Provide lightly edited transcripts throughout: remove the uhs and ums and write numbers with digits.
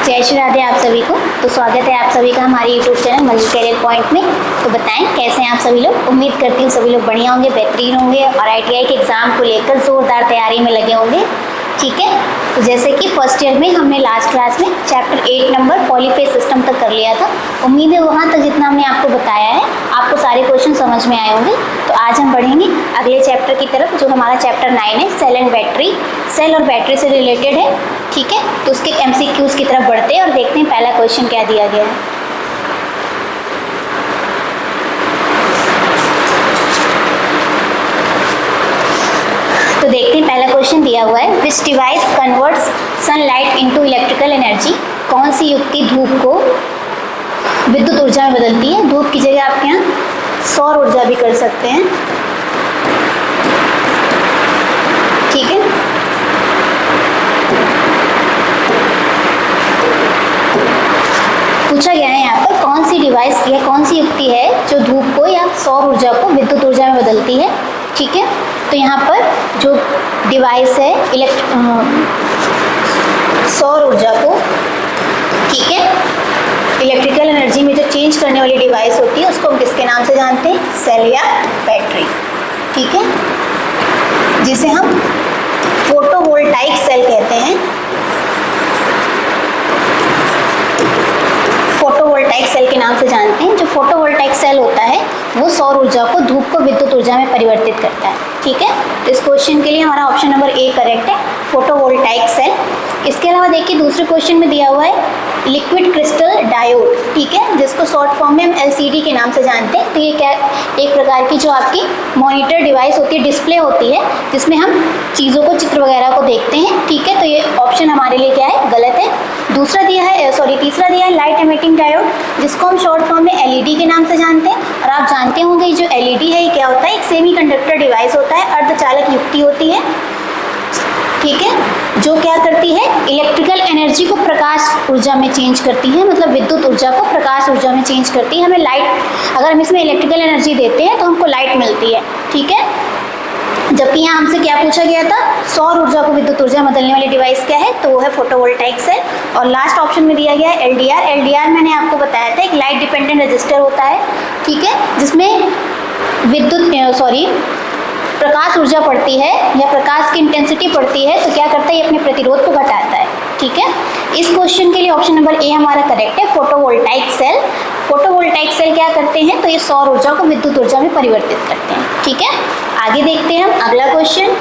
जय श्री राधे आप सभी को। तो स्वागत है आप सभी का हमारे YouTube channel multi career point में। तो बताएं कैसे हैं आप सभी लोग। उम्मीद करती हूँ सभी लोग बढ़िया होंगे, बेहतरीन होंगे और ITI के एग्ज़ाम को लेकर ज़ोरदार तैयारी में लगे होंगे। ठीक है, तो जैसे कि फर्स्ट ईयर में हमने लास्ट क्लास में चैप्टर 8 नंबर पॉलीफेज सिस्टम तक कर लिया था। उम्मीद है वहाँ तक जितना हमने आपको बताया है आपको सारे क्वेश्चन समझ में आए होंगे। तो आज हम बढ़ेंगे अगले चैप्टर की तरफ जो हमारा चैप्टर 9 है, सेल एंड बैटरी। सेल और बैटरी से रिलेटेड है। ठीक है, तो उसके MCQs की तरफ बढ़ते हैं और देखते हैं पहला क्वेश्चन क्या दिया गया है। तो देखते हैं पहला क्वेश्चन दिया हुआ है, विच device converts sunlight into electrical energy. कौन सी युक्ति धूप को विद्युत ऊर्जा में बदलती है। धूप की जगह आप यहाँ सौर ऊर्जा भी कर सकते हैं। ठीक है, पूछा गया है यहाँ पर कौन सी डिवाइस या कौन सी युक्ति है जो धूप को या सौर ऊर्जा को विद्युत ऊर्जा में बदलती है। ठीक है, तो यहाँ पर जो डिवाइस है सौर ऊर्जा को, ठीक है, इलेक्ट्रिकल एनर्जी में जो चेंज करने वाली डिवाइस होती है उसको हम किसके नाम से जानते हैं, सेल या बैटरी। ठीक है, जिसे हम फोटोवोल्टाइक सेल कहते हैं। फोटोवोल्टाइक सेल के नाम से जानते हैं। जो फोटोवोल्टाइक सेल होता है वो सौर ऊर्जा को, धूप को विद्युत ऊर्जा में परिवर्तित करता है। ठीक है, तो इस क्वेश्चन के लिए हमारा ऑप्शन नंबर ए करेक्ट है, फोटोवोल्टाइक सेल। इसके अलावा देखिए दूसरे क्वेश्चन में दिया हुआ है लिक्विड क्रिस्टल डायोड। ठीक है, जिसको शॉर्ट फॉर्म में हम LCD के नाम से जानते हैं। तो ये क्या, एक प्रकार की जो आपकी मॉनिटर डिवाइस होती है, डिस्प्ले होती है, जिसमें हम चीज़ों को, चित्र वगैरह को देखते हैं। ठीक है, तो ये ऑप्शन हमारे लिए क्या है, गलत है। दूसरा दिया है, तीसरा दिया है लाइट एमिटिंग डायोड, जिसको हम शॉर्ट फॉर्म में LED के नाम से जानते हैं। और आप जानते होंगे जो LED है ये क्या होता है, एक सेमीकंडक्टर डिवाइस होता है, अर्धचालक युक्ति होती है। ठीक है, जो क्या करती है, इलेक्ट्रिकल एनर्जी को प्रकाश ऊर्जा में चेंज करती है, मतलब विद्युत ऊर्जा को प्रकाश ऊर्जा में चेंज करती है। हमें लाइट, अगर हम इसमें इलेक्ट्रिकल एनर्जी देते हैं तो हमको लाइट मिलती है। ठीक है, जबकि यहाँ हमसे क्या पूछा गया था, सौर ऊर्जा को विद्युत ऊर्जा में बदलने वाली डिवाइस क्या है, तो वो है फोटोवोल्टाइक सेल। और लास्ट ऑप्शन में दिया गया है LDR। LDR मैंने आपको बताया था एक लाइट डिपेंडेंट रजिस्टर होता है। ठीक है, जिसमें प्रकाश ऊर्जा पड़ती है या प्रकाश की इंटेंसिटी पड़ती है, तो क्या करता है, ये अपने प्रतिरोध को घटाता है। ठीक है, इस क्वेश्चन के लिए ऑप्शन नंबर ए हमारा करेक्ट है, फोटोवोल्टाइक सेल। फोटोवोल्टाइक सेल क्या करते हैं, तो ये सौर ऊर्जा को विद्युत ऊर्जा में परिवर्तित करते हैं। ठीक है, आगे देखते हैं हम अगला क्वेश्चन।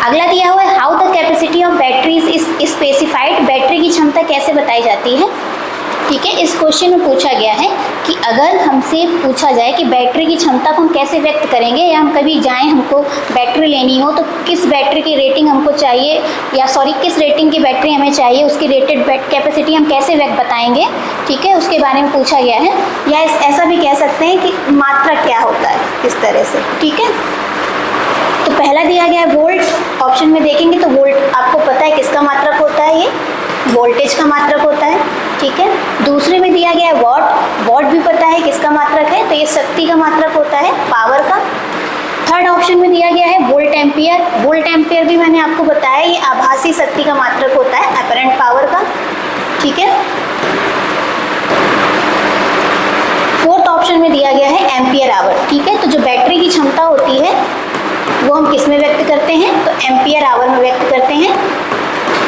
अगला दिया हुआ है how the capacity of batteries is specified. Battery की क्षमता कैसे बताई जाती है। ठीक है, इस क्वेश्चन में पूछा गया है कि अगर हमसे पूछा जाए कि बैटरी की क्षमता को हम कैसे व्यक्त करेंगे, या हम कभी जाएं हमको बैटरी लेनी हो तो किस बैटरी की रेटिंग हमको चाहिए, या किस रेटिंग की बैटरी हमें चाहिए, उसकी रेटेड कैपेसिटी हम कैसे व्यक्त बताएंगे। ठीक है, उसके बारे में पूछा गया है। या ऐसा भी कह सकते हैं कि मात्रक क्या होता है, इस तरह से। ठीक है, तो पहला दिया गया है वोल्ट। ऑप्शन में देखेंगे तो वोल्ट आपको पता है किसका मात्रक होता है, ये वोल्टेज का मात्रक होता है। ठीक है, दूसरे में दिया गया है वॉट। वॉट भी पता है किसका मात्रक है, तो ये शक्ति का मात्रक होता है, पावर का। थर्ड ऑप्शन में दिया गया है वोल्ट एम्पियर। वोल्ट एम्पियर भी मैंने आपको बताया ये आभासी शक्ति का मात्रक होता है, अपरेंट पावर का। ठीक है, फोर्थ ऑप्शन में दिया गया है एम्पियर आवर। ठीक है, तो जो बैटरी की क्षमता होती है वो हम किस में व्यक्त करते हैं, तो एम्पियर आवर में व्यक्त करते हैं।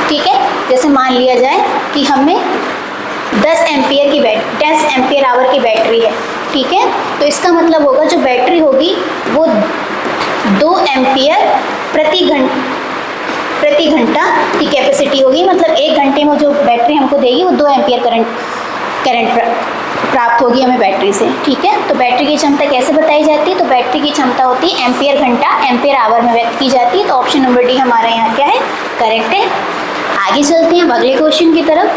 ठीक है, जैसे मान लिया जाए कि हमें 10 एम्पियर आवर की बैटरी है। ठीक है, तो इसका मतलब होगा जो बैटरी होगी वो 2 एम्पियर प्रति घंटा की कैपेसिटी होगी। मतलब 1 घंटे में जो बैटरी हमको देगी वो 2 एम्पियर करंट प्राप्त होगी हमें बैटरी से। ठीक है, तो बैटरी की क्षमता कैसे बताई जाती है, तो बैटरी की क्षमता होती है एम्पियर घंटा, एम्पियर आवर में व्यक्त की जाती है। तो ऑप्शन नंबर डी हमारा यहाँ क्या है, करेक्ट है। आगे चलते हैं अगले क्वेश्चन की तरफ।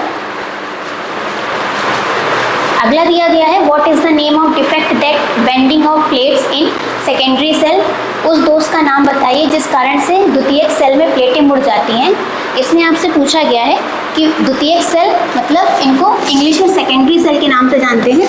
अगला दिया गया है what is the name of defect that bending of plates in secondary cell. उस दोष का नाम बताइए जिस कारण से द्वितीयक सेल में प्लेटें मुड़ जाती हैं। इसमें आपसे पूछा गया है कि द्वितीयक सेल मतलब इनको इंग्लिश में सेकेंडरी सेल के नाम से जानते हैं।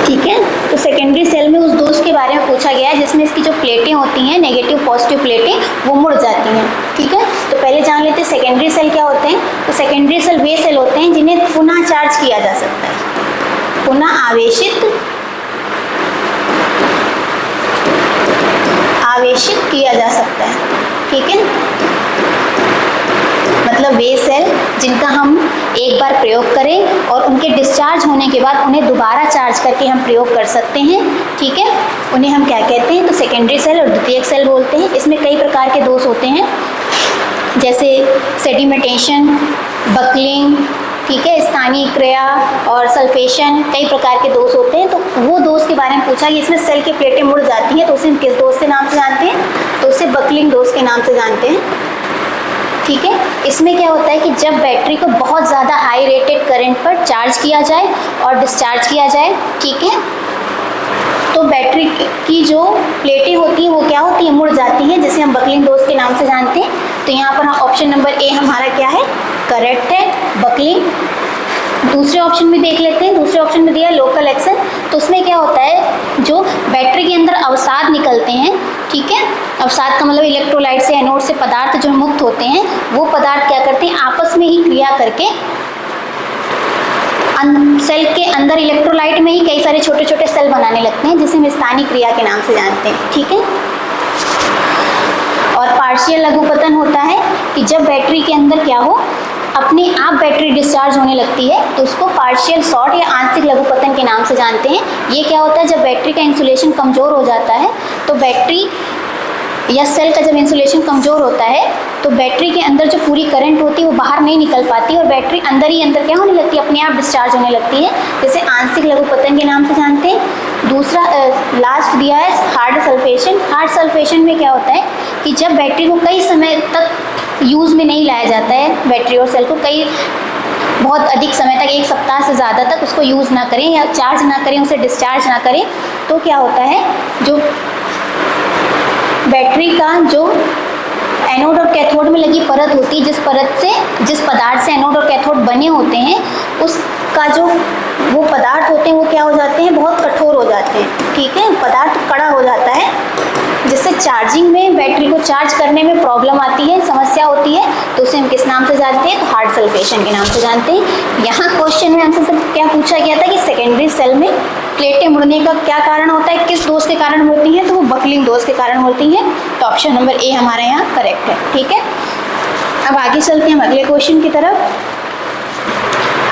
ठीक है, तो सेकेंडरी सेल में उस दोष के बारे में पूछा गया है जिसमें इसकी जो प्लेटें होती हैं, नेगेटिव पॉजिटिव प्लेटें, वो मुड़ जाती हैं। ठीक है, तो पहले जान लेते लेते हैं सेकेंडरी सेल क्या होते हैं। तो सेकेंडरी सेल वे सेल होते हैं जिन्हें पुनः चार्ज किया जा सकता है, पुनः आवेशित किया जा सकता है, ठीक है। मतलब वे सेल जिनका हम एक बार प्रयोग करें और उनके डिस्चार्ज होने के बाद उन्हें दोबारा चार्ज करके हम प्रयोग कर सकते हैं, ठीक है। उन्हें हम क्या कहते हैं, तो सेकेंडरी सेल और द्वितीयक सेल बोलते हैं। इसमें कई प्रकार के दोष होते हैं, जैसे सेडिमेंटेशन, बकलिंग, ठीक है, स्थानीय क्रिया और सल्फेशन, कई प्रकार के दोष होते हैं। तो वो दोष के बारे में पूछा कि इसमें सेल की प्लेटें मुड़ जाती हैं, तो उसे हम किस दोष के नाम से जानते हैं, तो उसे बकलिंग दोष के नाम से जानते हैं, ठीक है। इसमें क्या होता है कि जब बैटरी को बहुत ज़्यादा हाई रेटेड करंट पर चार्ज किया जाए और डिस्चार्ज किया जाए, ठीक है, तो बैटरी की जो प्लेटें होती हैं वो क्या होती हैं, मुड़ जाती हैं, जिसे हम बकलिंग दोष के नाम से जानते हैं। तो यहाँ पर ऑप्शन नंबर ए हमारा क्या है, करेक्ट है, बकलिंग। दूसरे ऑप्शन में देख लेते हैं, दूसरे ऑप्शन में दिया लोकल एक्शन। तो उसमें क्या होता है, जो बैटरी के अंदर अवसाद निकलते हैं, ठीक है, अवसाद का मतलब इलेक्ट्रोलाइट से, एनोड से पदार्थ जो मुक्त होते हैं, वो पदार्थ क्या करते हैं, आपस में ही क्रिया करके सेल के अंदर इलेक्ट्रोलाइट में ही कई सारे छोटे छोटे सेल बनाने लगते हैं, जिसे हम स्थानीय क्रिया के नाम से जानते हैं, ठीक है। और पार्शियल लघुपतन होता है कि जब बैटरी के अंदर क्या हो, अपने आप बैटरी डिस्चार्ज होने लगती है, तो उसको पार्शियल शॉर्ट या आंशिक लघुपतन के नाम से जानते हैं। ये क्या होता है, जब बैटरी का इंसुलेशन कमज़ोर हो जाता है, तो बैटरी या सेल का जब इंसुलेशन कमज़ोर होता है, तो बैटरी के अंदर जो पूरी करंट होती है वो बाहर नहीं निकल पाती और बैटरी अंदर ही अंदर क्या होने लगती है, अपने आप डिस्चार्ज होने लगती है, जिसे आंशिक लघुपतन के नाम से जानते हैं। दूसरा लास्ट दिया है हार्ड सल्फेशन। हार्ड सल्फेशन में क्या होता है कि जब बैटरी को कई समय तक यूज़ में नहीं लाया जाता है, बैटरी और सेल को बहुत अधिक समय तक, एक सप्ताह से ज़्यादा तक उसको यूज़ ना करें या चार्ज ना करें, उसे डिस्चार्ज ना करें, तो क्या होता है, जो बैटरी का जो एनोड और कैथोड में लगी परत होती है, जिस पदार्थ से एनोड और कैथोड बने होते हैं, उसका जो वो पदार्थ होते हैं वो क्या हो जाते हैं, बहुत कठोर हो जाते हैं, ठीक है, पदार्थ कड़ा हो जाता है, जिससे चार्जिंग में, बैटरी को चार्ज करने में प्रॉब्लम आती है, समस्या होती है, तो उसे हम किस नाम से जानते हैं, तो हार्ड सल्फेशन के नाम से जानते हैं। यहाँ क्वेश्चन में आंसर क्या पूछा गया था कि सेकेंडरी सेल में प्लेटें मुड़ने का क्या कारण होता है, किस दोष के कारण मुड़ती हैं, तो वो बकलिंग दोष के कारण मुड़ती हैं। तो ऑप्शन नंबर ए हमारे यहाँ करेक्ट है, ठीक है। अब आगे चलते हैं हम अगले क्वेश्चन की तरफ।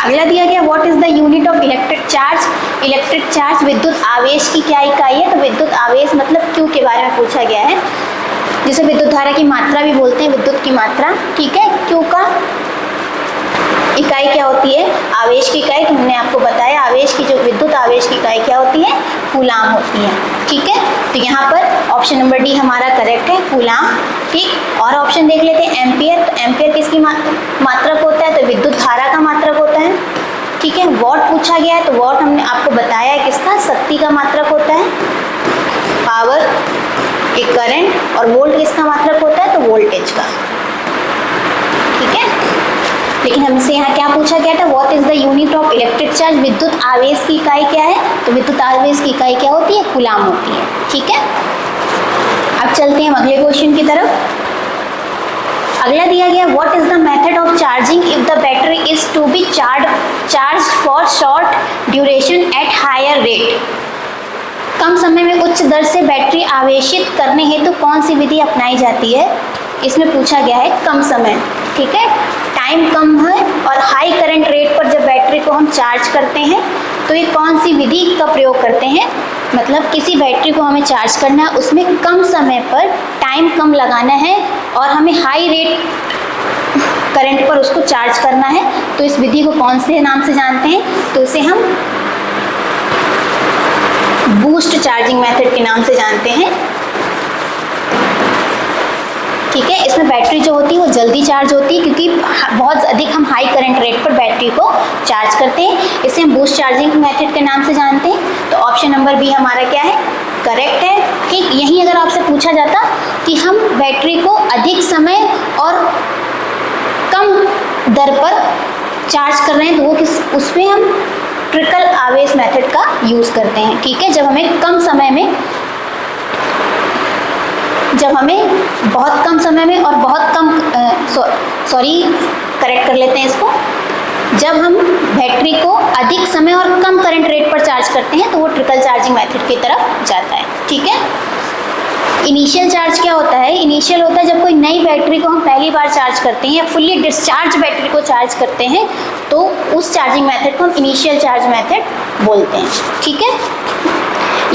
अगला दिया गया, what is the unit of electric charge. Electric charge विद्युत आवेश की क्या इकाई है, तो विद्युत आवेश मतलब क्यू के बारे में पूछा गया है, जिसे विद्युत धारा की मात्रा भी बोलते हैं, विद्युत की मात्रा, ठीक है। क्यू का इकाई क्या होती है, आवेश की इकाई, तो हमने आपको बताया आवेश की, जो विद्युत आवेश की इकाई क्या होती है, कूलाम होती है, ठीक है। तो यहाँ पर ऑप्शन नंबर डी हमारा करेक्ट है, कूलाम, ठीक। और ऑप्शन देख लेते हैं, एम्पियर। तो एम्पियर किसकी मात्रक होता है, तो विद्युत धारा का मात्रक होता है, ठीक है। वॉट पूछा गया है, तो वॉट हमने आपको बताया है किसका, शक्ति का मात्रक होता है, पावर, एक करंट, और वोल्ट किसका मात्रक होता है, तो वोल्टेज का, ठीक है। लेकिन हमसे यहाँ क्या पूछा गया था, what is the unit of electric charge, विद्युत आवेश की इकाई क्या है, तो विद्युत आवेश की इकाई क्या होती है, कूलाम होती है, ठीक है। अब चलते हैं अगले क्वेश्चन की तरफ। अगला दिया गया, what is the method of charging if the battery is to be charge for short duration at higher rate. कम समय में उच्च दर से बैटरी आवेशित करने हेतु कौन सी विधि अपनाई जाती है। इसमें पूछा गया है कम समय, ठीक है, टाइम कम है और हाई करंट रेट पर जब बैटरी को हम चार्ज करते हैं, तो ये कौन सी विधि का प्रयोग करते हैं। मतलब किसी बैटरी को हमें चार्ज करना है, उसमें कम समय पर टाइम कम लगाना है और हमें हाई रेट करंट पर उसको चार्ज करना है, तो इस विधि को कौन से नाम से जानते हैं, तो इसे हम बूस्ट चार्जिंग मेथड के नाम से जानते हैं, ठीक है। इसमें बैटरी जो होती है वो जल्दी चार्ज होती है, क्योंकि बहुत अधिक हम हाई करंट रेट पर बैटरी को चार्ज करते हैं, इसे हम बूस्ट चार्जिंग मेथड के नाम से जानते हैं। तो ऑप्शन नंबर बी हमारा क्या है, करेक्ट है, ठीक। यहीं अगर आपसे पूछा जाता कि हम बैटरी को अधिक समय और कम दर पर चार्ज कर रहे हैं, तो वो उसमें हम ट्रिकल आवेश मेथड का यूज़ करते हैं, ठीक है। जब हमें बहुत कम समय में और बहुत कम सॉरी करेक्ट कर लेते हैं इसको, जब हम बैटरी को अधिक समय और कम करंट रेट पर चार्ज करते हैं तो वो ट्रिकल चार्जिंग मेथड की तरफ जाता है। ठीक है, इनिशियल चार्ज क्या होता है? इनिशियल होता है जब कोई नई बैटरी को हम पहली बार चार्ज करते हैं या फुल्ली डिस्चार्ज बैटरी को चार्ज करते हैं तो उस चार्जिंग मेथड को हम इनिशियल चार्ज मेथड बोलते हैं। ठीक है,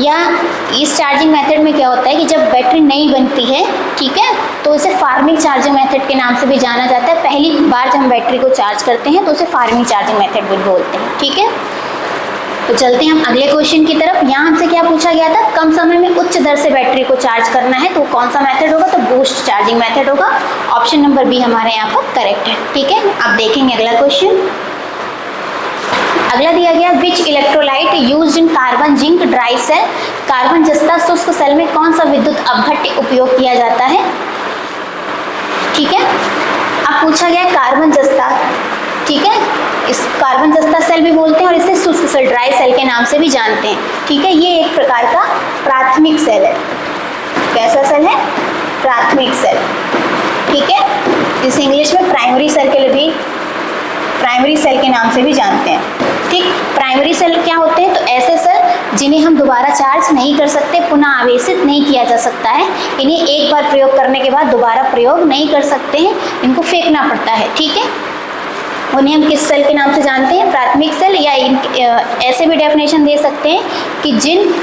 या इस चार्जिंग मेथड में क्या होता है कि जब बैटरी नई बनती है, ठीक है, तो उसे फार्मिंग चार्जिंग मेथड के नाम से भी जाना जाता है। पहली बार जब हम बैटरी को चार्ज करते हैं तो उसे फार्मिंग चार्जिंग मेथड भी बोलते हैं। ठीक है, तो चलते हैं हम अगले क्वेश्चन की तरफ। यहाँ हमसे क्या पूछा गया था? कम समय में उच्च दर से बैटरी को चार्ज करना है तो कौन सा मेथड होगा? तो बूस्ट चार्जिंग मेथड होगा। ऑप्शन नंबर बी हमारे यहाँ पर करेक्ट है। ठीक है, अब देखेंगे अगला क्वेश्चन। अगला दिया गया, which electrolyte used in carbon zinc dry cell, carbon जस्ता शुष्क सेल में कौन सा विद्युत अपघट्य उपयोग किया जाता है? ठीक है, अब पूछा गया कार्बन जस्ता, ठीक है, इस कार्बन जस्ता सेल भी बोलते हैं और इसे शुष्क सेल ड्राई सेल के नाम से भी जानते हैं। ठीक है, ये एक प्रकार का प्राथमिक सेल है। कैसा सेल है? प्राथमिक सेल। ठीक है, जिसे इंग्लिश में प्राइमरी सेल के लिए भी प्राइमरी सेल के नाम से भी जानते हैं। ठीक, प्राइमरी सेल क्या होते हैं? तो ऐसे सेल जिन्हें हम दोबारा चार्ज नहीं कर सकते, पुनः आवेशित नहीं किया जा सकता है, इन्हें एक बार प्रयोग करने के बाद दोबारा प्रयोग नहीं कर सकते हैं, इनको फेंकना पड़ता है। ठीक है, उन्हें हम किस सेल के नाम से जानते हैं? प्राथमिक सेल। या ऐसे भी डेफिनेशन दे सकते हैं कि जिन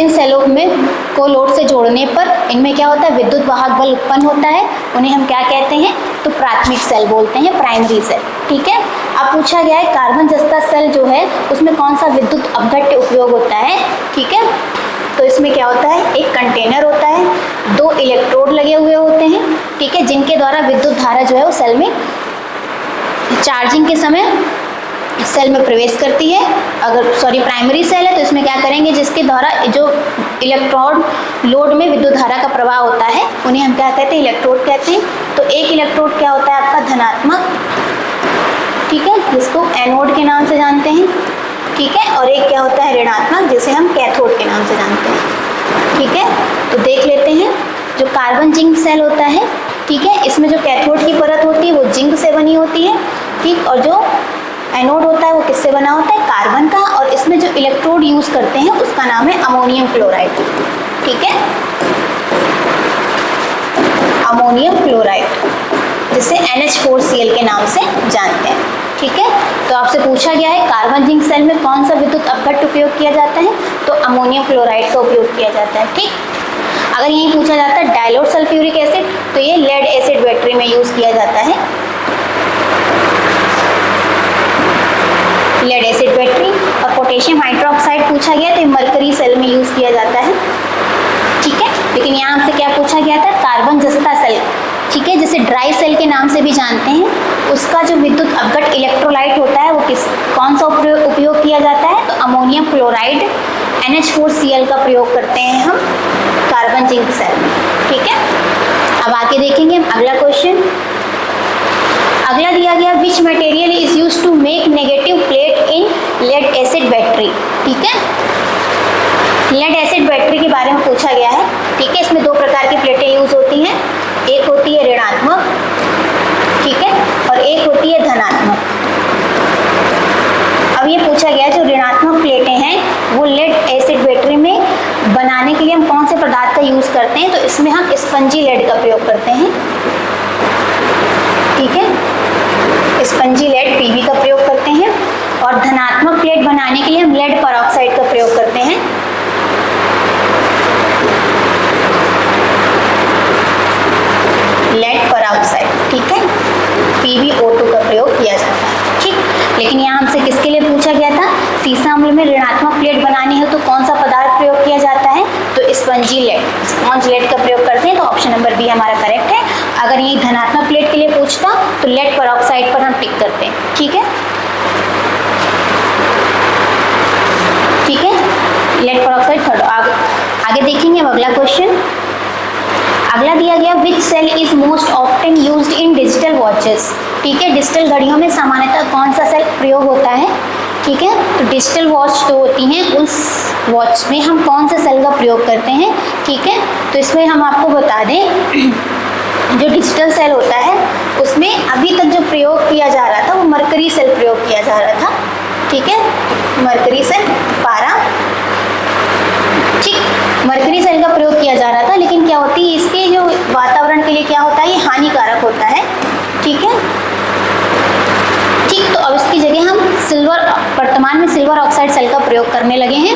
सेलों में को लोड से जोड़ने पर इनमें क्या होता है? विद्युत वाहक बल उत्पन्न होता है, उन्हें हम क्या कहते हैं? तो प्राथमिक सेल बोलते हैं, प्राइमरी सेल। ठीक है, अब पूछा गया है कार्बन जस्ता सेल जो है उसमें कौन सा विद्युत अपघट्य उपयोग होता है? ठीक है, तो इसमें क्या होता है? एक कंटेनर होता है, 2 इलेक्ट्रोड लगे हुए होते हैं, ठीक है, जिनके द्वारा विद्युत धारा जो है वो सेल में चार्जिंग के समय सेल में प्रवेश करती है। अगर प्राइमरी सेल है तो इसमें क्या करेंगे? जिसके द्वारा जो इलेक्ट्रोड लोड में विद्युत धारा का प्रवाह होता है उन्हें हम क्या कहते हैं? इलेक्ट्रोड कहते हैं। तो एक इलेक्ट्रोड क्या होता है आपका? धनात्मक, ठीक है, जिसको एनोड के नाम से जानते हैं। ठीक है, और एक क्या होता है? ऋणात्मक, जिसे हम कैथोड के नाम से जानते हैं। ठीक है, तो देख लेते हैं। जो कार्बन जिंक सेल होता है, ठीक है, इसमें जो कैथोड की परत होती है वो जिंक से बनी होती है। ठीक, और जो एनोड होता है वो किससे बना होता है? कार्बन का। और इसमें जो इलेक्ट्रोड यूज करते हैं उसका नाम है अमोनियम क्लोराइड। ठीक है, अमोनियम क्लोराइड, जिसे NH4Cl के नाम से जानते हैं। ठीक है, तो आपसे पूछा गया है कार्बन जिंक सेल में कौन सा विद्युत अपघट्य उपयोग किया जाता है? तो अमोनियम क्लोराइड का उपयोग किया जाता है। ठीक, अगर यही पूछा जाता है डाइल्यूट सल्फ्यूरिक एसिड, तो ये लेड एसिड बैटरी में यूज किया जाता है, लेड एसिड बैटरी। और पोटेशियम हाइड्रोक्साइड पूछा गया तो मरकरी सेल में यूज किया जाता है। ठीक है, लेकिन यहाँ हमसे क्या पूछा गया था? कार्बन जस्ता सेल, ठीक है, जिसे ड्राई सेल के नाम से भी जानते हैं, उसका जो विद्युत अपघट्य इलेक्ट्रोलाइट होता है वो कौन सा उपयोग किया जाता है? तो अमोनियम क्लोराइड NH4Cl का प्रयोग करते हैं हम कार्बन जिंक सेल में। ठीक है, अब आगे देखेंगे हम अगला क्वेश्चन। अगला दिया गया, which material is used to make negative plate in lead acid battery. ठीक है, लेड एसिड बैटरी के बारे में पूछा गया है। ठीक है, इसमें 2 प्रकार की प्लेटें यूज होती हैं, एक होती है ऋणात्मक, ठीक है, और एक होती है धनात्मक। अब ये पूछा गया जो ऋणात्मक प्लेटें हैं वो लेड एसिड बैटरी में बनाने के लिए हम कौन से पदार्थ का यूज करते हैं? तो इसमें हम स्पंजी लेड का प्रयोग करते हैं। ठीक है, स्पंजी लेड PB का प्रयोग करते हैं। और धनात्मक प्लेट बनाने के लिए हम लेड परऑक्साइड का प्रयोग करते हैं। लेड परऑक्साइड, ठीक है, PbO2 का प्रयोग किया जाता है। ठीक, लेकिन यहाँ हमसे किसके लिए पूछा गया था? सीसा अम्ल में ऋणात्मक प्लेट बनानी है तो कौन सा पदार्थ प्रयोग किया जाता है? तो स्पंजी लेड, स्पॉन्ज लेड का प्रयोग करते हैं। तो ऑप्शन नंबर बी हमारा करेक्ट है। अगर ये धनात्मक प्लेट के लिए पूछता तो लेड परऑक्साइड पर हम टिक करते हैं। ठीक है, ठीक है, लेड परऑक्साइड थर्ड। आगे देखेंगे अब अगला क्वेश्चन। अगला दिया गया, which cell is most often used in digital watches. ठीक है, डिजिटल घड़ियों में सामान्यतः कौन सा सेल प्रयोग होता है? ठीक है, तो डिजिटल वॉच जो होती हैं उस वॉच में हम कौन से सेल का प्रयोग करते हैं? ठीक है, तो इसमें हम आपको बता दें डिजिटल सेल होता है उसमें अभी तक जो प्रयोग किया जा रहा था वो मरकरी सेल प्रयोग किया जा रहा था, ठीक है, मरकरी सेल पारा, ठीक, मरकरी सेल का प्रयोग किया जा रहा था। लेकिन क्या होती है इसके जो वातावरण के लिए क्या होता है, ये हानिकारक होता है, ठीक है, ठीक। तो अब इसकी जगह हम सिल्वर, वर्तमान में सिल्वर ऑक्साइड सेल का प्रयोग करने लगे हैं।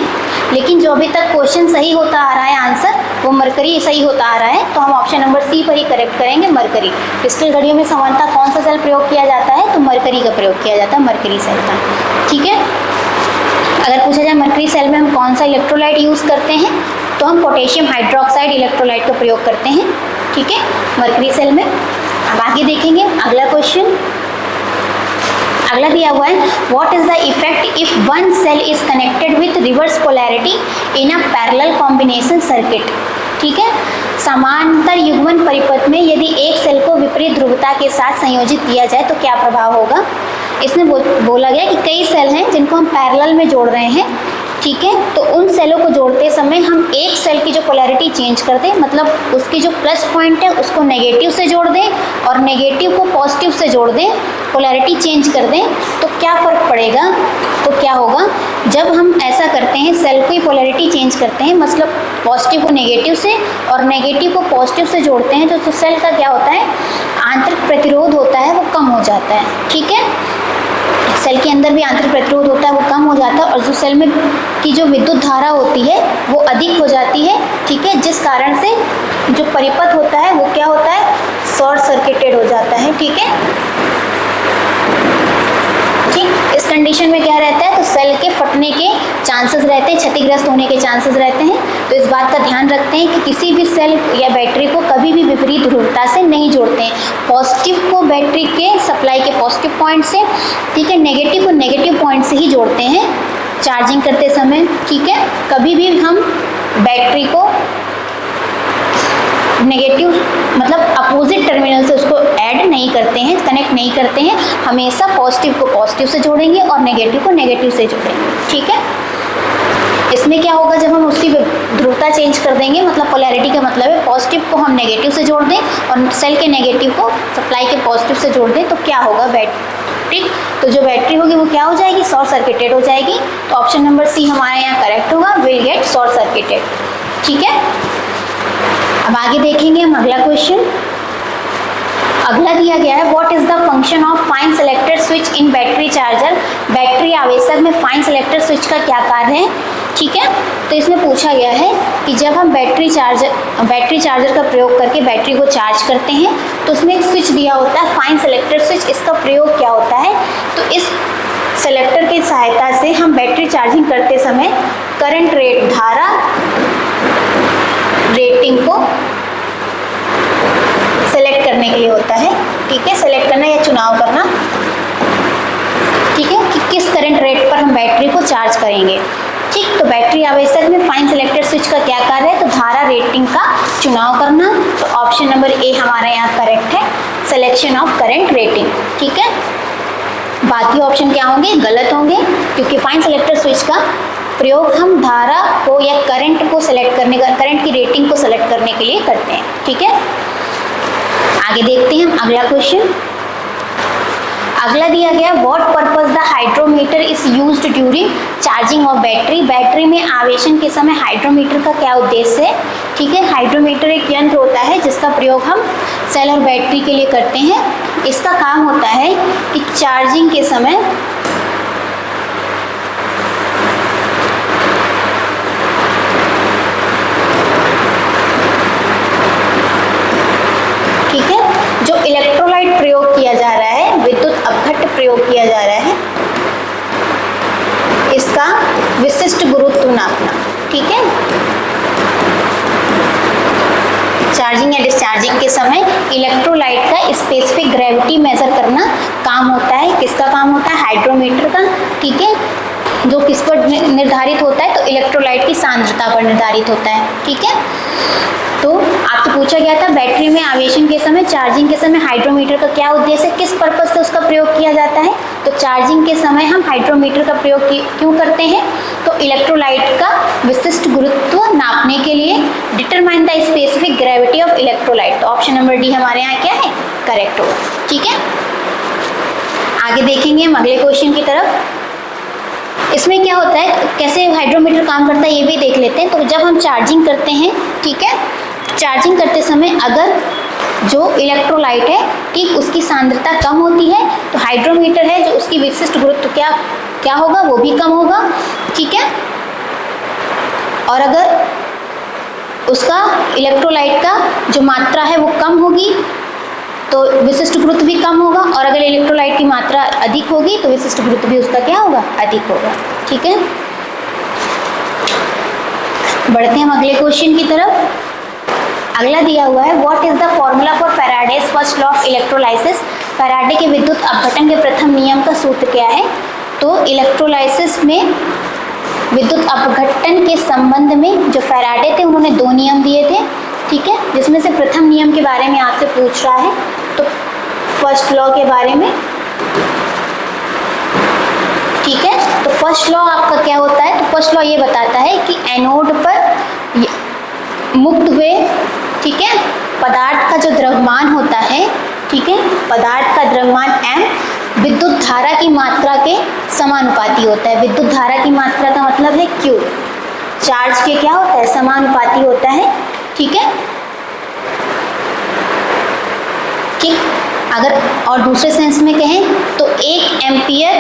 लेकिन जो अभी तक क्वेश्चन सही होता आ रहा है आंसर वो मरकरी सही होता आ रहा है, तो हम ऑप्शन नंबर सी पर ही करेक्ट करेंगे, मरकरी। क्रिस्टल घड़ियों में सामान्यतः कौन सा सेल प्रयोग किया जाता है, तो मरकरी का प्रयोग किया जाता है, मरकरी सेल का, ठीक है। अगर पूछा जाए मरकरी सेल में हम कौन सा इलेक्ट्रोलाइट यूज़ करते हैं, तो हम पोटेशियम हाइड्रोक्साइड इलेक्ट्रोलाइट का प्रयोग करते हैं, ठीक है, मरकरी सेल में। अब आगे देखेंगे अगला क्वेश्चन। अगला दिया हुआ है, what is the effect if one cell is connected with reverse polarity in a parallel combination circuit, ठीक है। समांतर युग्मन परिपथ में यदि एक सेल को विपरीत ध्रुवता के साथ संयोजित किया जाए तो क्या प्रभाव होगा। इसमें बोला गया कि कई सेल हैं जिनको हम पैरेलल में जोड़ रहे हैं, ठीक है, तो उन सेलों को जोड़ते समय हम एक सेल की जो पोलैरिटी चेंज कर दें, मतलब उसकी जो प्लस पॉइंट है उसको नेगेटिव से जोड़ दें और नेगेटिव को पॉजिटिव से जोड़ दें, पोलैरिटी चेंज कर दें, तो क्या फ़र्क पड़ेगा। तो क्या होगा, जब हम ऐसा करते हैं सेल की पोलैरिटी चेंज करते हैं, मतलब पॉजिटिव को नेगेटिव से और नेगेटिव को पॉजिटिव से जोड़ते हैं, तो सेल का क्या होता है, आंतरिक प्रतिरोध होता है वो कम हो जाता है, ठीक है। सेल के अंदर भी आंतरिक प्रतिरोध होता है वो कम हो जाता है और जो सेल में की जो विद्युत धारा होती है वो अधिक हो जाती है, ठीक है, जिस कारण से जो परिपथ होता है वो क्या होता है, शॉर्ट सर्किटेड हो जाता है, ठीक है, ठीक। इस कंडीशन में क्या रहता है, तो सेल के फटने के चांसेस रहते हैं, क्षतिग्रस्त होने के चांसेस रहते हैं। तो इस बात का ध्यान रखते हैं कि किसी भी सेल या बैटरी को कभी भी विपरीत ध्रुवता से नहीं जोड़ते हैं। पॉजिटिव को बैटरी के सप्लाई के पॉजिटिव पॉइंट से, ठीक है, नेगेटिव को नेगेटिव पॉइंट से ही जोड़ते हैं चार्जिंग करते समय, ठीक है। कभी भी हम बैटरी को नेगेटिव मतलब अपोजिट टर्मिनल से उसको ऐड नहीं करते हैं, कनेक्ट नहीं करते हैं, हमेशा पॉजिटिव को पॉजिटिव से जोड़ेंगे और नेगेटिव को नेगेटिव से जोड़ेंगे, ठीक है। इसमें क्या होगा, जब हम उसकी ध्रुवता चेंज कर देंगे, मतलब पोलैरिटी का मतलब है पॉजिटिव को हम नेगेटिव से जोड़ दें और सेल के नेगेटिव को सप्लाई के पॉजिटिव से जोड़ दें, तो क्या होगा, बैटरी, तो जो बैटरी होगी वो क्या हो जाएगी, शॉर्ट सर्किटेड हो जाएगी। तो ऑप्शन नंबर सी हमारे यहाँ करेक्ट होगा, विल गेट शॉर्ट सर्किटेड, ठीक है। अब आगे देखेंगे हम अगला क्वेश्चन। अगला दिया गया है, what is the function of fine selector switch in battery charger. Battery आवेशक में फाइन सेलेक्टर स्विच का क्या कार्य है, ठीक है। तो इसमें पूछा गया है कि जब हम बैटरी चार्जर का प्रयोग करके बैटरी को चार्ज करते हैं तो उसमें एक स्विच दिया होता है फाइन सेलेक्टर स्विच। इसका प्रयोग क्या होता है, तो इस सेलेक्टर की सहायता से हम बैटरी चार्जिंग करते समय करंट रेट, धारा रेटिंग को सेलेक्ट करने के लिए होता है, ठीक है, सेलेक्ट करना या चुनाव करना, ठीक है, कि किस करंट रेट पर हम बैटरी को चार्ज करेंगे, ठीक। तो बैटरी आवेशक में फाइन सेलेक्टर स्विच का क्या कार्य है, तो धारा रेटिंग का चुनाव करना। तो ऑप्शन नंबर ए हमारे यहाँ करेक्ट है, सिलेक्शन ऑफ करंट रेटिंग, ठीक है। बाकी ऑप्शन क्या होंगे, गलत होंगे, क्योंकि फाइन सेलेक्टर स्विच का प्रयोग हम धारा को या करंट को सेलेक्ट करने का, करंट की रेटिंग को सेलेक्ट करने के लिए करते हैं, ठीक है। आगे देखते हैं हम अगला क्वेश्चन। अगला दिया गया, what purpose the hydrometer is used during charging of battery. Battery में आवेशन के समय हाइड्रोमीटर का क्या उद्देश्य है, ठीक है। हाइड्रोमीटर एक यंत्र होता है जिसका प्रयोग हम सेल और बैटरी के लिए करते हैं। इसका काम होता है कि चार्जिंग के समय जो इलेक्ट्रोलाइट प्रयोग किया जा रहा है, विद्युत अपघट्ट प्रयोग किया जा रहा है, इसका विशिष्ट गुरुत्व नापना, ठीक है। चार्जिंग या डिस्चार्जिंग के समय इलेक्ट्रोलाइट का स्पेसिफिक ग्रेविटी मेजर करना काम होता है। किसका काम होता है, हाइड्रोमीटर का, ठीक है, जो किस पर निर्धारित होता है, तो इलेक्ट्रोलाइट की सांद्रता पर निर्धारित होता है, ठीक है। तो आपसे पूछा गया था बैटरी में आवेशन के समय, चार्जिंग के समय हाइड्रोमीटर का क्या उद्देश्य है, किस पर्पज से उसका प्रयोग किया जाता है। तो चार्जिंग के समय हम हाइड्रोमीटर का प्रयोग क्यों करते हैं, तो तो इलेक्ट्रोलाइट का विशिष्ट गुरुत्व नापने के लिए determine the specific gravity of electrolyte, तो ऑप्शन नंबर डी हमारे यहाँ क्या है, करेक्ट होगा। ठीक है, आगे देखेंगे हम अगले क्वेश्चन की तरफ। इसमें क्या होता है, कैसे हाइड्रोमीटर काम करता है ये भी देख लेते हैं। तो जब हम चार्जिंग करते हैं, ठीक है, चार्जिंग करते समय अगर जो इलेक्ट्रोलाइट है, ठीक, उसकी सांद्रता कम होती है तो हाइड्रोमीटर है जो उसकी विशिष्ट गुरुत्व क्या होगा, वो भी कम होगा। ठीक है, और अगर उसका इलेक्ट्रोलाइट का जो मात्रा है वो कम होगी तो विशिष्ट गुरुत्व भी कम होगा, और अगर इलेक्ट्रोलाइट की मात्रा अधिक होगी तो विशिष्ट गुरुत्व भी उसका क्या होगा, अधिक होगा। ठीक है, बढ़ते हैं हम अगले क्वेश्चन की तरफ। अगला दिया हुआ है, what is the formula for Faraday's first law of electrolysis. Faraday के विद्युत अपघटन के प्रथम नियम का सूत्र क्या है। तो इलेक्ट्रोलाइसिस में विद्युत अपघटन के संबंध में जो फैराडे थे उन्होंने दो नियम दिए थे, ठीक है, जिसमें से प्रथम नियम के बारे में आपसे पूछ रहा है, तो फर्स्ट लॉ के बारे में। ठीक है, तो फर्स्ट लॉ आपका क्या होता है, तो फर्स्ट लॉ ये बताता है कि एनोड पर मुक्त हुए, ठीक है, पदार्थ का जो द्रव्यमान होता है, ठीक है, पदार्थ का द्रव्यमान m विद्युत धारा की मात्रा के समानुपाती होता है। विद्युत धारा की मात्रा का मतलब है Q, चार्ज के क्या होता है, समानुपाती होता है। ठीक है, ठीक, अगर और दूसरे सेंस में कहें तो 1 एम्पियर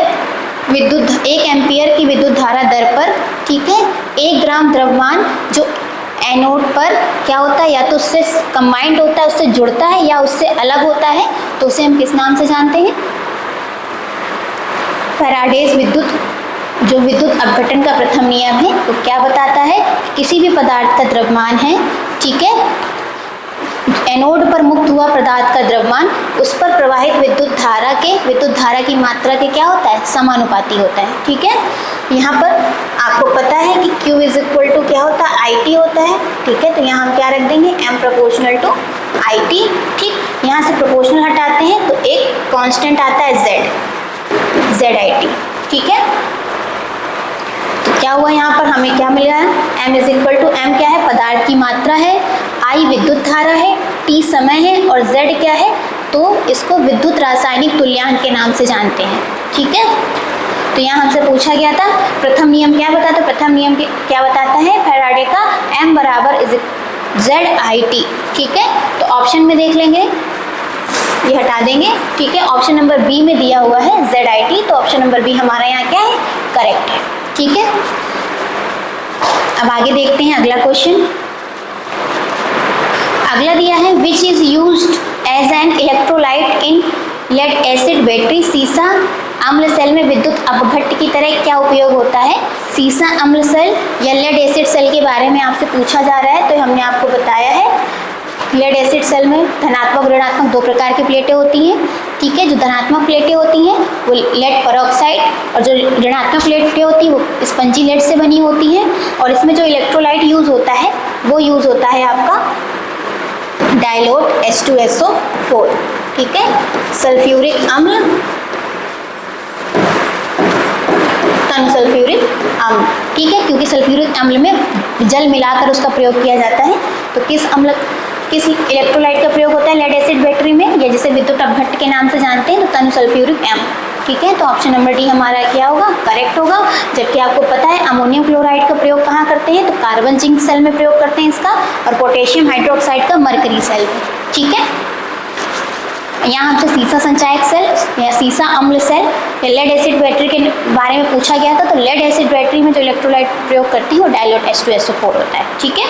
की विद्युत धारा दर पर, ठीक है, 1 ग्राम द्रव्यमान जो एनोड पर क्या होता है, या तो उससे कंबाइंड होता है, उससे जुड़ता है, या उससे अलग होता है, तो उसे हम किस नाम से जानते हैं, फैराडेज जो विद्युत अपघटन का प्रथम नियम है, वो क्या बताता है, किसी भी पदार्थ का द्रव्यमान है, ठीक है, एनोड पर मुक्त हुआ पदार्थ का द्रव्यमान उस पर प्रवाहित विद्युत धारा की मात्रा के क्या होता है, समानुपाती होता है। ठीक है, यहाँ पर आपको पता है कि Q इज इक्वल टू क्या होता है, IT होता है। ठीक है, तो यहाँ हम क्या रख देंगे, M प्रोपोर्शनल टू IT। ठीक, यहाँ से प्रोपोर्शनल हटाते हैं तो एक कांस्टेंट आता है ZIT। ठीक है, तो क्या हुआ, यहाँ पर हमें क्या मिल रहा है, M is equal to, M क्या है, पदार्थ की मात्रा है, I विद्युत धारा है, T समय है, और Z क्या है, तो इसको विद्युत रासायनिक तुल्यांक के नाम से जानते हैं। ठीक है, तो यहाँ हमसे पूछा गया था प्रथम नियम क्या बताता है, प्रथम नियम क्या बताता है, फैराडे का M बराबर ZIT। ठीक है, तो ऑप्शन में देख लेंगे, ये हटा देंगे। ठीक है, ऑप्शन नंबर बी में दिया हुआ है ZIT, तो ऑप्शन नंबर बी हमारा यहाँ क्या है, करेक्ट है। ठीक है, अब आगे देखते हैं अगला क्वेश्चन। अगला दिया है, which is used as an electrolyte in lead acid battery. सीसा अम्ल सेल में विद्युत अपघट्ट की तरह क्या उपयोग होता है। सीसा अम्ल सेल या लेड एसिड सेल के बारे में आपसे पूछा जा रहा है, तो हमने आपको बताया है लेड एसिड सेल में धनात्मक ऋणात्मक दो प्रकार की प्लेटें होती हैं। ठीक है, जो धनात्मक प्लेटें होती हैं वो लेड परऑक्साइड, और जो ऋणात्मक प्लेटें होती हैं वो स्पंजी लेड से बनी होती हैं। और इसमें जो इलेक्ट्रोलाइट यूज़ होता है वो यूज़ होता है आपका डाइलोट H2SO4। ठीक है, सल्फ्यूरिक अम्ल, तन सल्फ्यूरिक अम्ल। ठीक है, क्योंकि सल्फ्यूरिक अम्ल में जल मिलाकर उसका प्रयोग किया जाता है। तो किस इलेक्ट्रोलाइट का प्रयोग होता है लेड एसिड बैटरी में, या जिसे विद्युत अपघट्ट के नाम से जानते हैं, तो तनु सल्फ्यूरिक अम्ल। ठीक है, तो ऑप्शन नंबर डी हमारा क्या होगा, करेक्ट होगा। जबकि आपको पता है अमोनियम क्लोराइड का प्रयोग कहाँ करते हैं, तो कार्बन जिंक सेल में प्रयोग करते हैं इसका, और पोटेशियम हाइड्रोक्साइड का मरकरी सेल में। ठीक है, यहाँ हमसे सीसा संचायक सेल या सीसा अम्ल सेल या लेड एसिड बैटरी के बारे में पूछा गया था। तो लेड एसिड बैटरी में जो इलेक्ट्रोलाइट प्रयोग करती है वो डाइलोट H2SO4 होता है। ठीक है,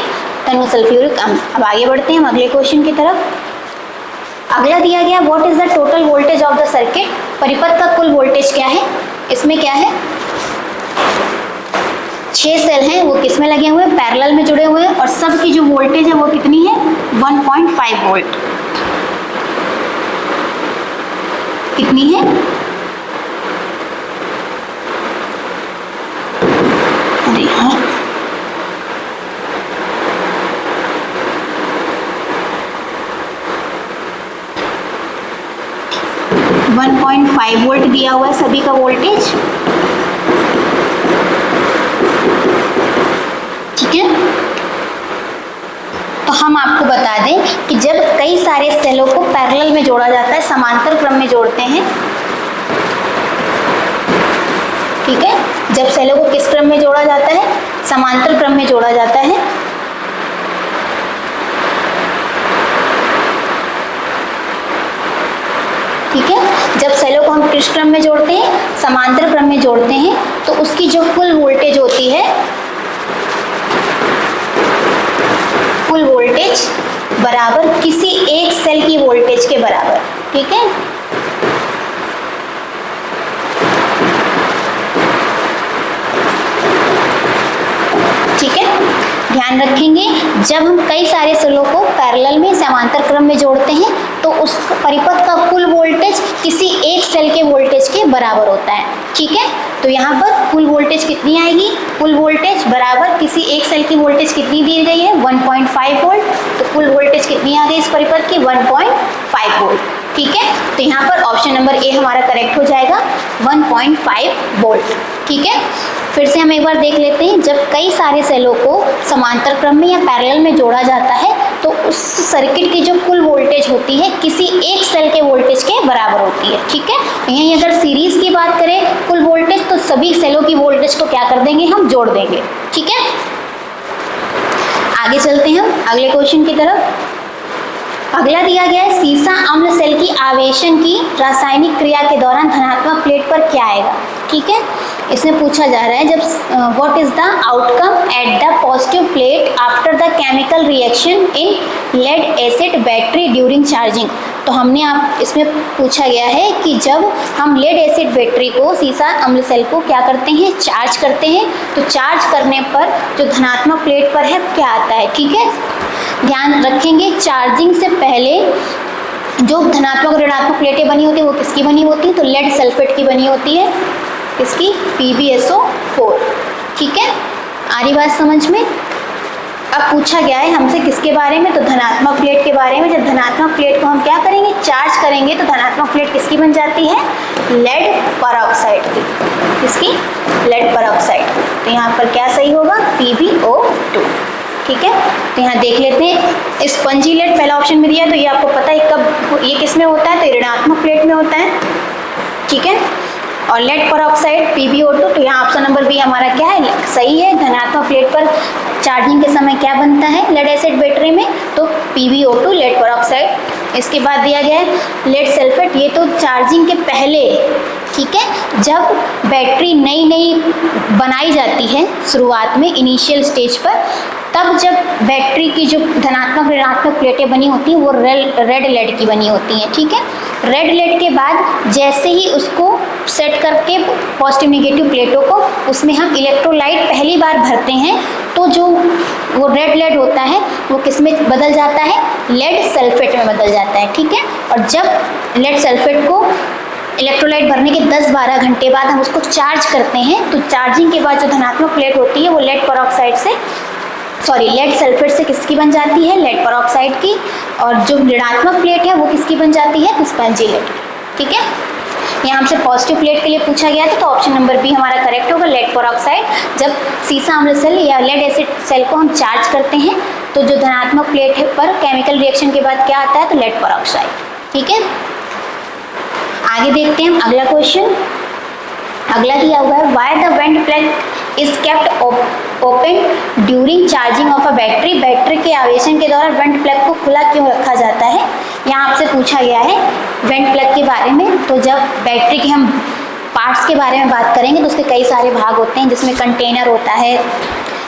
तनु सल्फ्यूरिक अम्ल। अब आगे बढ़ते हैं हम अगले क्वेश्चन की तरफ। अगला दिया गया, what is the total voltage of the circuit. परिपथ का कुल वोल्टेज क्या है। इसमें क्या है, 6 सेल हैं, वो किस में लगे हुए हैं, पैरेलल में जुड़े हुए हैं, और सब की जो वोल्टेज है वो कितनी है, 1.5 वोल्ट। कितनी है, अरे हाँ, 1.5 वोल्ट दिया हुआ है सभी का वोल्टेज। ठीक है, तो हम आपको बता दें कि जब कई सारे सेलों को पैरेलल में जोड़ा जाता है, समांतर क्रम में जोड़ते हैं, ठीक है, जब सेलों को किस क्रम में जोड़ा जाता है, समांतर क्रम में जोड़ा जाता है, ठीक है, जब सेलों को हम किस क्रम में जोड़ते हैं, समांतर क्रम में जोड़ते हैं, तो उसकी जो कुल वोल्टेज होती है, कुल वोल्टेज बराबर किसी एक सेल की वोल्टेज के बराबर, ठीक है। ठीक है, ध्यान रखेंगे जब हम कई सारे सेलों को पैरेलल में समांतर क्रम में जोड़ते हैं तो उस परिपथ का कुल वोल्टेज किसी एक सेल के वोल्टेज के बराबर होता है, ठीक है। तो यहाँ पर कुल वोल्टेज कितनी आएगी, कुल वोल्टेज बराबर किसी एक सेल की वोल्टेज कितनी दी गई है, 1.5 वोल्ट, तो कुल वोल्टेज कितनी आ गई इस परिपथ की, 1.5 वोल्ट, ठीक है। तो यहाँ पर ऑप्शन नंबर ए हमारा करेक्ट हो जाएगा, 1.5 वोल्ट, ठीक है। फिर से हम एक बार देख लेते हैं, जब कई सारे सेलों को समांतर क्रम में या पैरेलल में जोड़ा जाता है तो उस सर्किट की जो कुल वोल्टेज होती है किसी एक सेल के वोल्टेज के बराबर होती है, ठीक है। यहीं अगर सीरीज की बात करें कुल वोल्टेज, तो सभी सेलों की वोल्टेज को क्या कर देंगे, हम जोड़ देंगे, ठीक है। आगे चलते हैं हम अगले क्वेश्चन की तरफ। अगला दिया गया है, सीसा अम्ल सेल की आवेशन की रासायनिक क्रिया के दौरान धनात्मक प्लेट पर क्या आएगा, ठीक है। इसमें पूछा जा रहा है, जब what is the outcome at the positive plate after the chemical reaction in lead acid battery during charging. तो हमने आप इसमें पूछा गया है कि जब हम लेड एसिड बैटरी को, सीसा अम्ल सेल को क्या करते हैं, चार्ज करते हैं, तो चार्ज करने पर जो धनात्मक प्लेट पर है क्या आता है, ठीक है। ध्यान रखेंगे चार्जिंग से पहले जो धनात्मक और ऋणात्मक प्लेटें बनी होती है वो किसकी बनी होती है, तो लेड सल्फेट की बनी होती है, इसकी PbSO4, ठीक है। आ रही बात समझ में। अब पूछा गया है हमसे किसके बारे में, तो धनात्मक प्लेट के बारे में। जब धनात्मक प्लेट को हम क्या करेंगे, चार्ज करेंगे, तो धनात्मक प्लेट किसकी बन जाती है, लेड परऑक्साइड की, किसकी, लेड परऑक्साइड। तो यहाँ पर क्या सही होगा, PbO2, ठीक है। तो यहाँ देख लेते हैं, स्पंजी लेड पहला ऑप्शन में दिया, तो ये आपको पता है कब ये किस में होता है, तो ऋणात्मक प्लेट में होता है, ठीक है। और लेड परऑक्साइड PbO2, तो यहाँ ऑप्शन नंबर बी हमारा क्या है, सही है। धनात्मक प्लेट पर चार्जिंग के समय क्या बनता है लेड एसिड बैटरी में, तो PbO2 लेड परऑक्साइड। इसके बाद दिया गया है लेड सल्फेट, ये तो चार्जिंग के पहले, ठीक है, जब बैटरी नई नई बनाई जाती है शुरुआत में इनिशियल स्टेज पर, तब जब बैटरी की जो धनात्मक ऋणात्मक प्लेटें बनी होती हैं वो रेड लेड की बनी होती हैं, ठीक है। रेड लेड के बाद जैसे ही उसको सेट करके पॉजिटिव नेगेटिव प्लेटों को उसमें हम इलेक्ट्रोलाइट पहली बार भरते हैं, तो जो वो रेड लेड होता है वो किस में बदल जाता है, लेड सल्फेट में बदल जाता है, ठीक है। और जब लेड सल्फेट को इलेक्ट्रोलाइट भरने के 10-12 घंटे बाद हम उसको चार्ज करते हैं, तो चार्जिंग के बाद जो धनात्मक प्लेट होती है वो लेड सल्फेट से किसकी बन जाती है, लेड परऑक्साइड की। और जो ऋणात्मक प्लेट है वो किसकी बन जाती है, तो स्पंजी लेड, ठीक है। यहाँ हमसे पॉजिटिव प्लेट के लिए पूछा गया था, तो ऑप्शन नंबर बी हमारा करेक्ट होगा, लेड परऑक्साइड। जब सीसा अम्ल सेल या लेड एसिड सेल को हम चार्ज करते हैं तो जो धनात्मक प्लेट है पर केमिकल रिएक्शन के बाद क्या आता है, तो लेड परऑक्साइड, ठीक है। आगे देखते हैं हम अगला क्वेश्चन। अगला दिया हुआ है, why the went plug is kept open during charging of a battery. Battery के आवेशन के दौरान वेंट प्लग को खुला क्यों रखा जाता है, यहाँ आपसे पूछा गया है वेंट प्लग के बारे में। तो जब बैटरी के हम पार्ट्स के बारे में बात करेंगे तो उसके कई सारे भाग होते हैं, जिसमें कंटेनर होता है,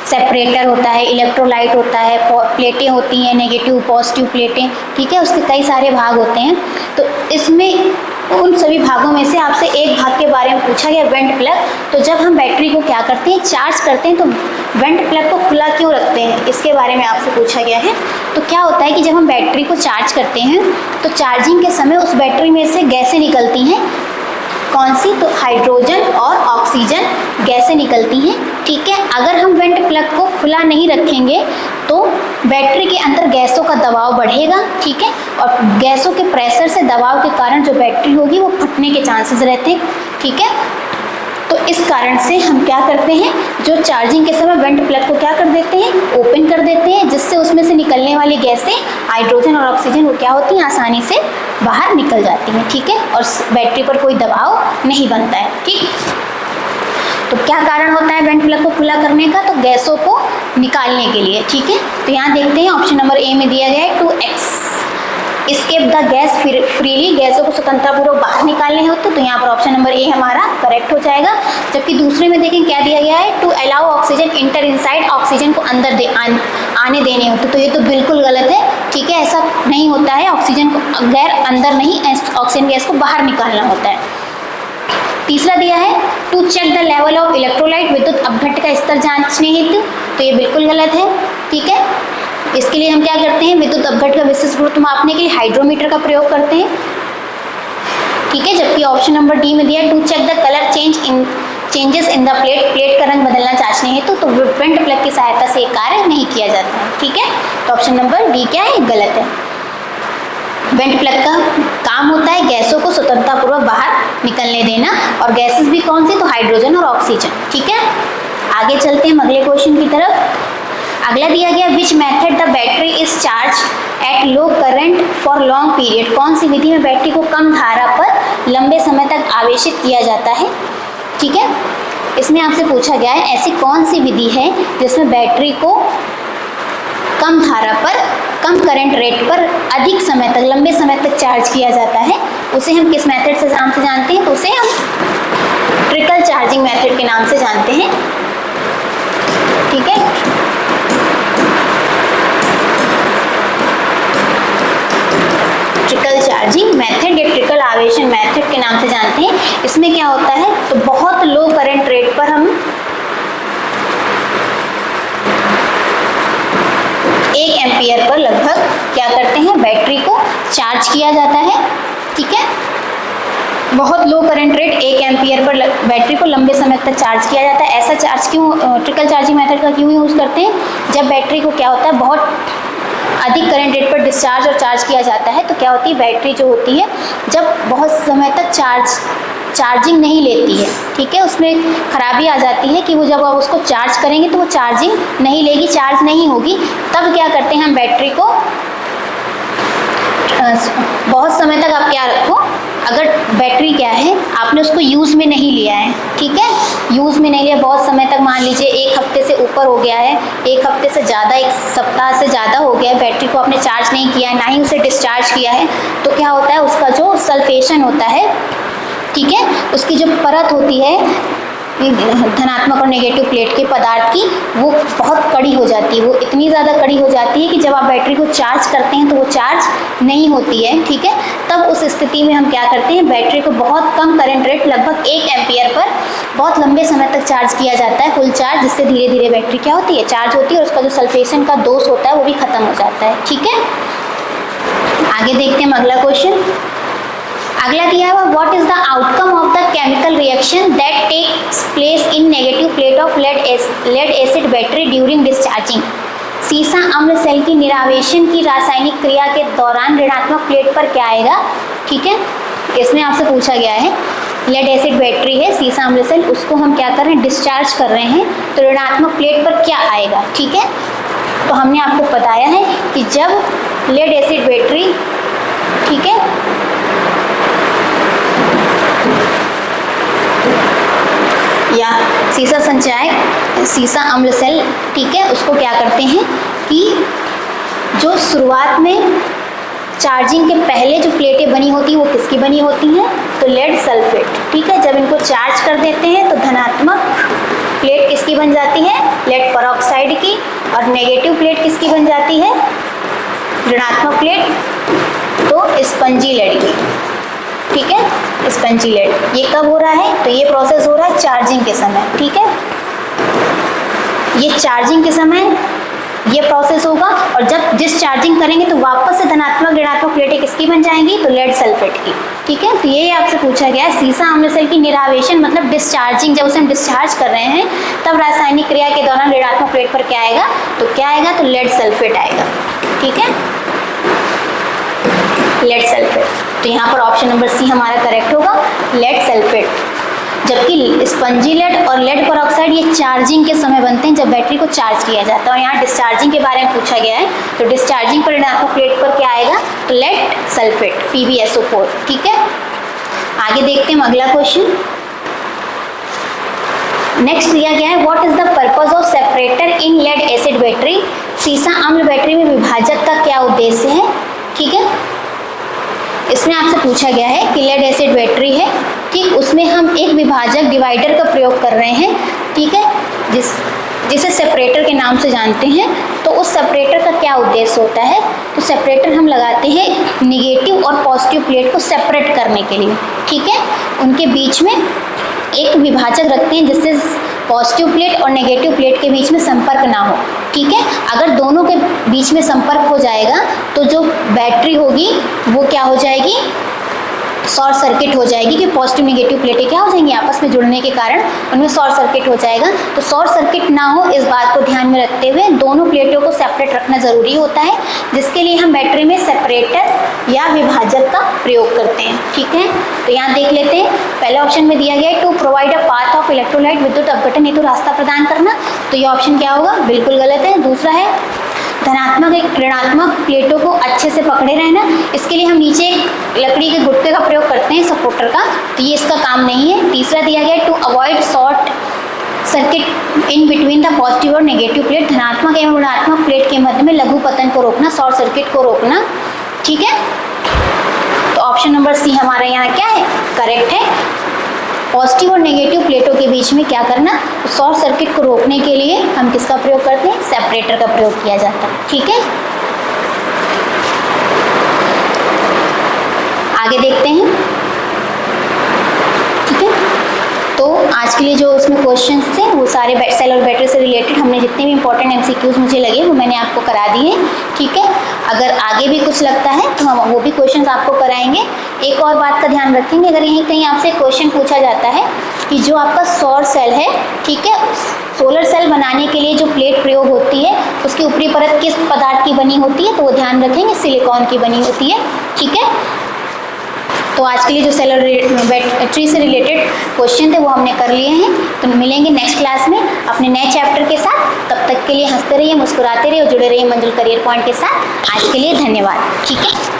सेपरेटर होता है, इलेक्ट्रोलाइट होता है, प्लेटें होती हैं, नेगेटिव पॉजिटिव प्लेटें, ठीक है, उसके कई सारे भाग होते हैं। तो इसमें उन सभी भागों में से आपसे एक भाग के बारे में पूछा गया, वेंट प्लग। तो जब हम बैटरी को क्या करते हैं, चार्ज करते हैं, तो वेंट प्लग को खुला क्यों रखते हैं, इसके बारे में आपसे पूछा गया है। तो क्या होता है कि जब हम बैटरी को चार्ज करते हैं तो चार्जिंग के समय उस बैटरी में से गैसें निकलती हैं, कौन सी, तो हाइड्रोजन और ऑक्सीजन गैसें निकलती हैं, ठीक है। अगर हम वेंट प्लग को खुला नहीं रखेंगे तो बैटरी के अंदर गैसों का दबाव बढ़ेगा, ठीक है, और गैसों के प्रेशर से दबाव के कारण जो बैटरी होगी वो फटने के चांसेस रहते हैं, ठीक है। तो इस कारण से हम क्या करते हैं, जो चार्जिंग के समय वेंट प्लग को क्या कर देते हैं, ओपन कर देते हैं, जिससे उसमें से निकलने वाली गैसें हाइड्रोजन और ऑक्सीजन वो क्या होती हैं, आसानी से बाहर निकल जाती हैं। ठीक है, और बैटरी पर कोई दबाव नहीं बनता है। ठीक, तो क्या कारण होता है वेंट प्लग को खुला करने का, तो गैसों को निकालने के लिए। ठीक है, तो यहाँ देखते हैं ऑप्शन नंबर ए में दिया गया है 2x escape the gas freely, गैसों को स्वतंत्रतापूर्वक बाहर निकालने होते, तो यहाँ पर ऑप्शन नंबर ए हमारा करेक्ट हो जाएगा। जबकि दूसरे में देखें क्या दिया गया है, to allow oxygen enter inside, oxygen को अंदर आने देने होते, तो ये तो बिल्कुल गलत है। ठीक है, ऐसा नहीं होता है, ऑक्सीजन को गैर अंदर नहीं, ऑक्सीजन गैस को बाहर निकालना होता है। तीसरा दिया है to check the level of electrolyte, विद्युत अपघट्ट का स्तर जांचने हेतु, तो ये बिल्कुल गलत है। ठीक है, इसके लिए हम क्या करते हैं, विद्युत अपघट्ट का विशिष्ट गुरुत्व मापने के लिए हाइड्रोमीटर का प्रयोग करते हैं। ठीक है, जबकि ऑप्शन नंबर डी में दिया to check the colour changes in the plate, plate का रंग बदलना चाहने हेतु, तो वेंट प्लग की सहायता से कार्य नहीं किया जाता है। ठीक है, तो ऑप्शन नंबर डी क्या है, गलत है। वेंट प्लग का काम होता है गैसों को स्वतंत्रतापूर्वक बाहर निकलने देना, और गैसेस भी कौन सी, तो हाइड्रोजन और ऑक्सीजन। ठीक है, आगे चलते हैं अगले क्वेश्चन की तरफ। अगला दिया गया which method the battery is charge at low current for long period, कौन सी विधि में बैटरी को कम धारा पर लंबे समय तक आवेशित किया जाता है। ठीक है, इसमें आपसे पूछा गया है ऐसी कौन सी विधि है जिसमें बैटरी को कम धारा पर, कम करंट रेट पर अधिक समय तक, लंबे समय तक चार्ज किया जाता है, उसे हम किस मेथड से नाम से जानते हैं, तो उसे हम ट्रिकल चार्जिंग मेथड के नाम से जानते हैं। ठीक है, ट्रिकल चार्जिंग मेथड या ट्रिकल आवेशन मेथड के नाम से जानते हैं। इसमें क्या होता है, तो बहुत लो करंट रेट पर हम 1 एम्पियर पर लगभग क्या करते हैं, बैटरी को चार्ज किया जाता है। ठीक है, बहुत लो current rate 1 ampere per battery को लंबे समय तक चार्ज किया जाता है। ऐसा चार्ज क्यों, ट्रिकल चार्जिंग मेथड का क्यों यूज़ करते हैं, जब बैटरी को क्या होता है, बहुत अधिक करंट रेट पर डिस्चार्ज और चार्ज किया जाता है, तो क्या होती है, बैटरी जो होती है जब बहुत समय तक चार्जिंग नहीं लेती है। ठीक है, उसमें खराबी आ जाती है कि वो जब आप उसको चार्ज करेंगे तो वो चार्जिंग नहीं लेगी, चार्ज नहीं होगी, तब क्या करते हैं हम बैटरी को बहुत समय तक आप क्या रखो, अगर बैटरी क्या है आपने उसको यूज़ में नहीं लिया है, ठीक है, यूज़ में नहीं लिया बहुत समय तक, मान लीजिए 1 हफ्ते से ऊपर हो गया है, 1 हफ्ते से ज़्यादा, 1 सप्ताह से ज़्यादा हो गया है, बैटरी को आपने चार्ज नहीं किया है, ना ही उसे डिस्चार्ज किया है, तो क्या होता है, उसका जो सल्फेशन होता है, ठीक है, उसकी जो परत होती है धनात्मक और नेगेटिव प्लेट के पदार्थ की, वो बहुत कड़ी हो जाती है, वो इतनी ज़्यादा कड़ी हो जाती है कि जब आप बैटरी को चार्ज करते हैं तो वो चार्ज नहीं होती है। ठीक है, तब उस स्थिति में हम क्या करते हैं, बैटरी को बहुत कम करंट रेट, लगभग 1 एम्पियर पर बहुत लंबे समय तक चार्ज किया जाता है, फुल चार्ज, जिससे धीरे धीरे बैटरी क्या होती है, चार्ज होती है, और उसका जो सल्फेशन का दोष होता है वो भी खत्म हो जाता है। ठीक है, आगे देखते हैं अगला क्वेश्चन। अगला दिया हुआ what is the outcome of the chemical reaction that takes place in negative plate of lead acid battery during discharging. सीसा अम्ल सेल की निरावेशन की रासायनिक क्रिया के दौरान ऋणात्मक प्लेट पर क्या आएगा। ठीक है, इसमें आपसे पूछा गया है लेड एसिड बैटरी है, सीसा अम्ल सेल, उसको हम क्या कर रहे हैं, डिस्चार्ज कर रहे हैं, तो ऋणात्मक प्लेट पर क्या आएगा। ठीक है, तो हमने आपको बताया है कि जब लेड एसिड बैटरी, ठीक है, या सीसा संचय, सीसा अम्ल सेल, ठीक है, उसको क्या करते हैं कि जो शुरुआत में चार्जिंग के पहले जो प्लेटें बनी होती हैं वो किसकी बनी होती हैं, तो लेड सल्फेट। ठीक है, जब इनको चार्ज कर देते हैं तो धनात्मक प्लेट किसकी बन जाती है, लेड परऑक्साइड की, और नेगेटिव प्लेट किसकी बन जाती है, ऋणात्मक प्लेट, तो स्पंजी लेड की। ठीक है, स्पंजी लेड। ये कब हो रहा है, तो ये प्रोसेस हो रहा है चार्जिंग के समय। ठीक है, ये चार्जिंग के समय ये प्रोसेस होगा, और जब डिस्चार्जिंग करेंगे तो वापस से धनात्मक ऋणात्मक प्लेटें किसकी बन जाएंगी, तो लेड सल्फेट की। ठीक है, तो ये आपसे पूछा गया है सीसा अम्ल सेल की निरावेशन मतलब डिस्चार्जिंग, जब उसे हम डिस्चार्ज कर रहे हैं तब रासायनिक क्रिया के दौरान ऋणात्मक प्लेट पर क्या आएगा, तो क्या आएगा, तो लेड सल्फेट आएगा। ठीक है, लेड सल्फेट, तो यहाँ पर ऑप्शन नंबर सी हमारा करेक्ट होगा, लेड सल्फेट। जबकि स्पंजी लेड और लेड परऑक्साइड ये चार्जिंग के समय बनते हैं, जब बैटरी को चार्ज किया जाता है। और यहाँ डिस्चार्जिंग के बारे में पूछा गया है, तो डिस्चार्जिंग पर ऋणात्मक प्लेट पर क्या आएगा, तो लेड सल्फेट PbSO4। ठीक है, आगे देखते हैं अगला क्वेश्चन। नेक्स्ट दिया गया है, what is the purpose of separator in lead acid battery. सीसा अम्ल बैटरी में विभाजक का क्या उद्देश्य है। ठीक है, इसमें आपसे पूछा गया है कि लेड एसिड बैटरी है, ठीक, उसमें हम एक विभाजक डिवाइडर का प्रयोग कर रहे हैं। ठीक है, जिसे सेपरेटर के नाम से जानते हैं। तो उस सेपरेटर का क्या उद्देश्य होता है, तो सेपरेटर हम लगाते हैं निगेटिव और पॉजिटिव प्लेट को सेपरेट करने के लिए। ठीक है, उनके बीच में एक विभाजक रखते हैं जिससे पॉजिटिव प्लेट और नेगेटिव प्लेट के बीच में संपर्क ना हो। ठीक है, अगर दोनों के बीच में संपर्क हो जाएगा तो जो बैटरी होगी वो क्या हो जाएगी, शॉर्ट सर्किट हो जाएगी, कि पॉजिटिव नेगेटिव प्लेटें क्या हो जाएंगी, आपस में जुड़ने के कारण उनमें शॉर्ट सर्किट हो जाएगा। तो शॉर्ट सर्किट ना हो इस बात को ध्यान में रखते हुए दोनों प्लेटों को सेपरेट रखना ज़रूरी होता है, जिसके लिए हम बैटरी में सेपरेटर या विभाजक का प्रयोग करते हैं। ठीक है, तो यहाँ देख लेते हैं, पहले ऑप्शन में दिया गया है to provide a path of electrolyte, विद्युत अपघटन हेतु रास्ता प्रदान करना, तो ये ऑप्शन क्या होगा, बिल्कुल गलत है। दूसरा है धनात्मक ऋणात्मक प्लेटों को अच्छे से पकड़े रहना, इसके लिए हम नीचे लकड़ी के गुटके का प्रयोग करते हैं सपोर्टर का, तो ये इसका काम नहीं है। तीसरा दिया गया है to avoid short circuit in between the positive और नेगेटिव प्लेट, धनात्मक एवं ऋणात्मक प्लेट के मध्य में लघु पतन को रोकना, शॉर्ट सर्किट को रोकना। ठीक है, तो ऑप्शन नंबर सी हमारा यहाँ क्या है, करेक्ट है। पॉजिटिव और नेगेटिव प्लेटों के बीच में क्या करना, तो शॉर्ट सर्किट को रोकने के लिए हम किसका प्रयोग करते हैं, सेपरेटर का प्रयोग किया जाता है। ठीक है, आगे देखते हैं। ठीक है, तो आज के लिए जो उसमें क्वेश्चंस थे वो सारे सेल और बैटरी से रिलेटेड हमने जितने भी इंपॉर्टेंट MCQs मुझे लगे वो मैंने आपको करा दिए। ठीक है, अगर आगे भी कुछ लगता है तो हम वो भी क्वेश्चंस आपको कराएंगे। एक और बात का ध्यान रखेंगे, अगर यहीं कहीं आपसे क्वेश्चन पूछा जाता है कि जो आपका सौर सेल है, ठीक है, सोलर सेल बनाने के लिए जो प्लेट प्रयोग होती है उसकी ऊपरी परत किस पदार्थ की बनी होती है, तो वो ध्यान रखेंगे सिलिकॉन की बनी होती है। ठीक है, तो आज के लिए जो सेल और बैटरी से रिलेटेड क्वेश्चन थे वो हमने कर लिए हैं। तो मिलेंगे नेक्स्ट क्लास में अपने नए चैप्टर के साथ। तब तक के लिए हंसते रहिए, मुस्कुराते रहिए और जुड़े रहिए मंजुल करियर पॉइंट के साथ। आज के लिए धन्यवाद। ठीक है।